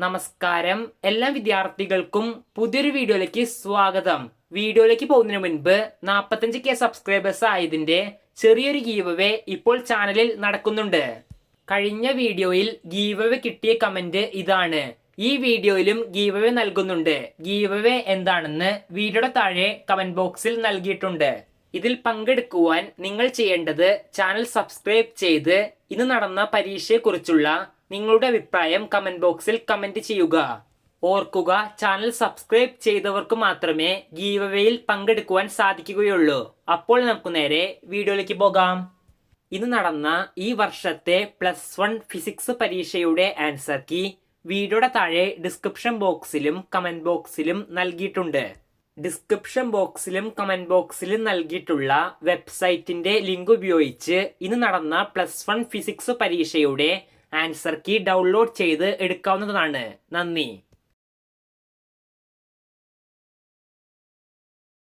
നമസ്കാരം. എല്ലാ വിദ്യാർത്ഥികൾക്കും പുതിയൊരു വീഡിയോയിലേക്ക് സ്വാഗതം. വീഡിയോയിലേക്ക് പോകുന്നതിന് മുൻപ് 45K സബ്സ്ക്രൈബേഴ്സ് ആയതിന്റെ ചെറിയൊരു ഗീവ് ഇപ്പോൾ ചാനലിൽ നടക്കുന്നുണ്ട്. കഴിഞ്ഞ വീഡിയോയിൽ ഗീവ് കിട്ടിയ കമന്റ് ഇതാണ്. ഈ വീഡിയോയിലും ഗീവ് നൽകുന്നുണ്ട്. ഗീവ് എന്താണെന്ന് വീഡിയോയുടെ താഴെ കമന്റ് ബോക്സിൽ നൽകിയിട്ടുണ്ട്. ഇതിൽ പങ്കെടുക്കുവാൻ നിങ്ങൾ ചെയ്യേണ്ടത് ചാനൽ സബ്സ്ക്രൈബ് ചെയ്ത് ഇന്ന് നടന്ന പരീക്ഷയെക്കുറിച്ചുള്ള നിങ്ങളുടെ അഭിപ്രായം കമന്റ് ബോക്സിൽ കമന്റ് ചെയ്യുക. ഓർക്കുക, ചാനൽ സബ്സ്ക്രൈബ് ചെയ്തവർക്ക് മാത്രമേ ഗീവവേയിൽ പങ്കെടുക്കുവാൻ സാധിക്കുകയുള്ളൂ. അപ്പോൾ നമുക്ക് നേരെ വീഡിയോയിലേക്ക് പോകാം. ഇന്ന് നടന്ന ഈ വർഷത്തെ +1 ഫിസിക്സ് പരീക്ഷയുടെ ആൻസർ കീ വീഡിയോയുടെ താഴെ ഡിസ്ക്രിപ്ഷൻ ബോക്സിലും കമന്റ് ബോക്സിലും നൽകിയിട്ടുണ്ട്. ഡിസ്ക്രിപ്ഷൻ ബോക്സിലും കമന്റ് ബോക്സിലും നൽകിയിട്ടുള്ള വെബ്സൈറ്റിന്റെ ലിങ്ക് ഉപയോഗിച്ച് ഇന്ന് നടന്ന +1 ഫിസിക്സ് പരീക്ഷയുടെ ആൻസർ കീ ഡൗൺലോഡ് ചെയ്ത് എടുക്കാവുന്നതാണ്. നന്ദി.